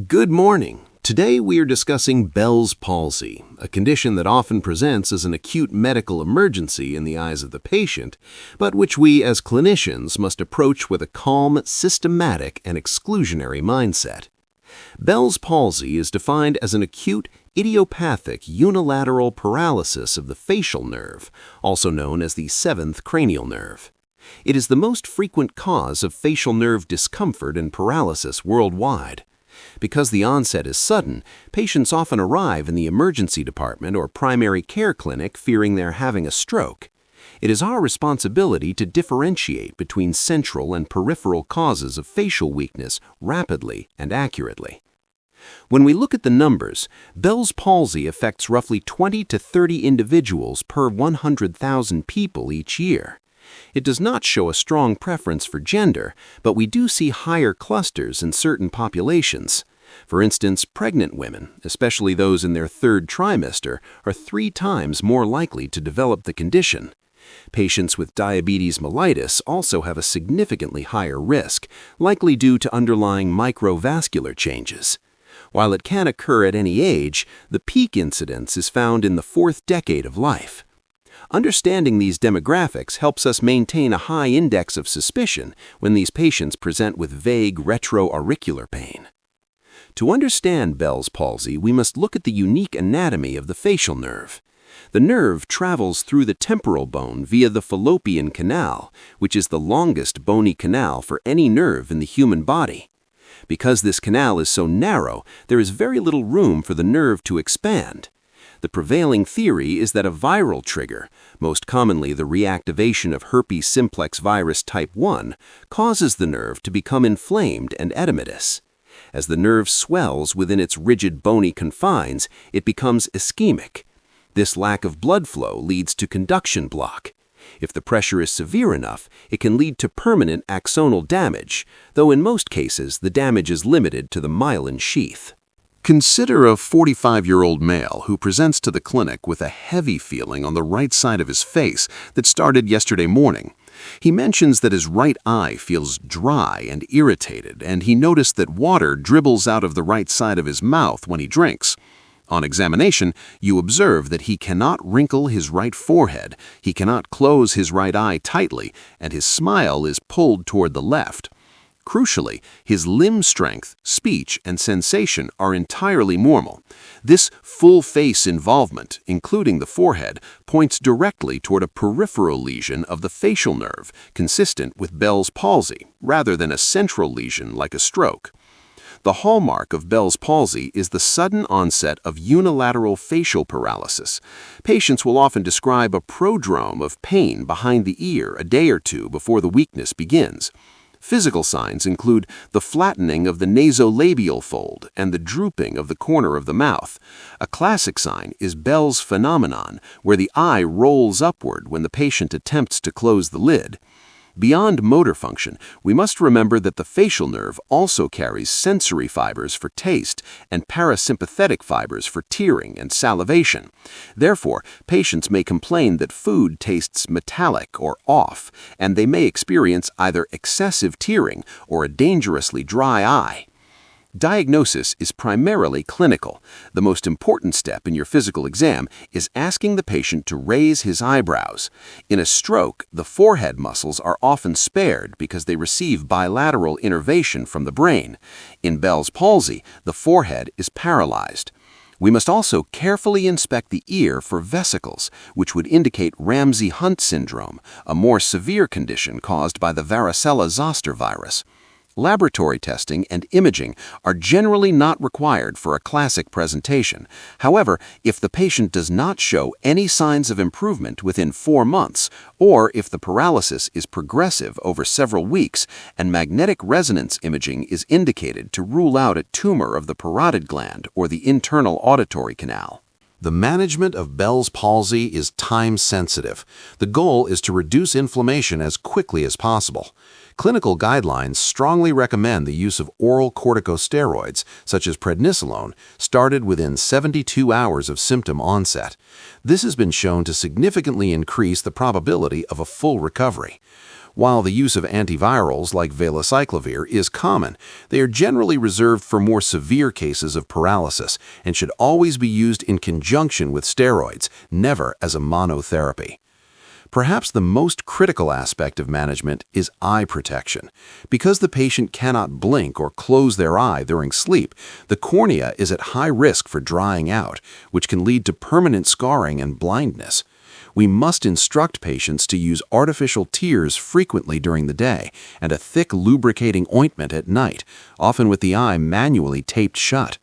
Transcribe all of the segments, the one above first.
Good morning. Today we are discussing Bell's palsy, a condition that often presents as an acute medical emergency in the eyes of the patient, but which we as clinicians must approach with a calm, systematic, and exclusionary mindset. Bell's palsy is defined as an acute, idiopathic unilateral paralysis of the facial nerve, also known as the seventh cranial nerve. It is the most frequent cause of facial nerve discomfort and paralysis worldwide. Because the onset is sudden, patients often arrive in the emergency department or primary care clinic fearing they're having a stroke. It is our responsibility to differentiate between central and peripheral causes of facial weakness rapidly and accurately. When we look at the numbers, Bell's palsy affects roughly 20 to 30 individuals per 100,000 people each year. It does not show a strong preference for gender, but we do see higher clusters in certain populations. For instance, pregnant women, especially those in their third trimester, are 3 times more likely to develop the condition. Patients with diabetes mellitus also have a significantly higher risk, likely due to underlying microvascular changes. While it can occur at any age, the peak incidence is found in the 4th decade of life. Understanding these demographics helps us maintain a high index of suspicion when these patients present with vague retroauricular pain. To understand Bell's palsy, we must look at the unique anatomy of the facial nerve. The nerve travels through the temporal bone via the fallopian canal, which is the longest bony canal for any nerve in the human body. Because this canal is so narrow, there is very little room for the nerve to expand. The prevailing theory is that a viral trigger, most commonly the reactivation of herpes simplex virus type 1, causes the nerve to become inflamed and edematous. As the nerve swells within its rigid bony confines, it becomes ischemic. This lack of blood flow leads to conduction block. If the pressure is severe enough, it can lead to permanent axonal damage, though in most cases the damage is limited to the myelin sheath. Consider a 45-year-old male who presents to the clinic with a heavy feeling on the right side of his face that started yesterday morning. He mentions that his right eye feels dry and irritated, and he noticed that water dribbles out of the right side of his mouth when he drinks. On examination, you observe that he cannot wrinkle his right forehead, he cannot close his right eye tightly, and his smile is pulled toward the left. Crucially, his limb strength, speech, and sensation are entirely normal. This full-face involvement, including the forehead, points directly toward a peripheral lesion of the facial nerve, consistent with Bell's palsy, rather than a central lesion like a stroke. The hallmark of Bell's palsy is the sudden onset of unilateral facial paralysis. Patients will often describe a prodrome of pain behind the ear a day or two before the weakness begins. Physical signs include the flattening of the nasolabial fold and the drooping of the corner of the mouth. A classic sign is Bell's phenomenon, where the eye rolls upward when the patient attempts to close the lid. Beyond motor function, we must remember that the facial nerve also carries sensory fibers for taste and parasympathetic fibers for tearing and salivation. Therefore, patients may complain that food tastes metallic or off, and they may experience either excessive tearing or a dangerously dry eye. Diagnosis is primarily clinical. The most important step in your physical exam is asking the patient to raise his eyebrows. In a stroke, the forehead muscles are often spared because they receive bilateral innervation from the brain. In Bell's palsy, the forehead is paralyzed. We must also carefully inspect the ear for vesicles, which would indicate Ramsay-Hunt syndrome, a more severe condition caused by the varicella-zoster virus. Laboratory testing and imaging are generally not required for a classic presentation. However, if the patient does not show any signs of improvement within 4 months, or if the paralysis is progressive over several weeks, and magnetic resonance imaging is indicated to rule out a tumor of the parotid gland or the internal auditory canal. The management of Bell's palsy is time-sensitive. The goal is to reduce inflammation as quickly as possible. Clinical guidelines strongly recommend the use of oral corticosteroids, such as prednisolone, started within 72 hours of symptom onset. This has been shown to significantly increase the probability of a full recovery. While the use of antivirals like valacyclovir is common, they are generally reserved for more severe cases of paralysis and should always be used in conjunction with steroids, never as a monotherapy. Perhaps the most critical aspect of management is eye protection. Because the patient cannot blink or close their eye during sleep, the cornea is at high risk for drying out, which can lead to permanent scarring and blindness. We must instruct patients to use artificial tears frequently during the day and a thick lubricating ointment at night, often with the eye manually taped shut.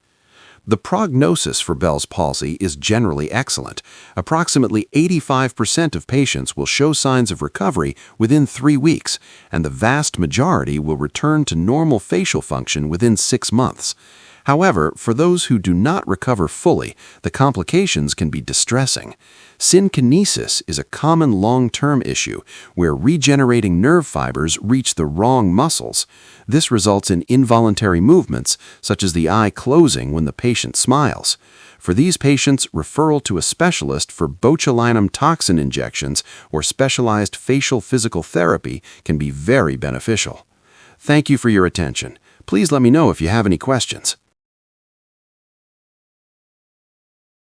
The prognosis for Bell's palsy is generally excellent. Approximately 85% of patients will show signs of recovery within 3 weeks, and the vast majority will return to normal facial function within 6 months. However, for those who do not recover fully, the complications can be distressing. Synkinesis is a common long-term issue where regenerating nerve fibers reach the wrong muscles. This results in involuntary movements, such as the eye closing when the patient smiles. For these patients, referral to a specialist for botulinum toxin injections or specialized facial physical therapy can be very beneficial. Thank you for your attention. Please let me know if you have any questions.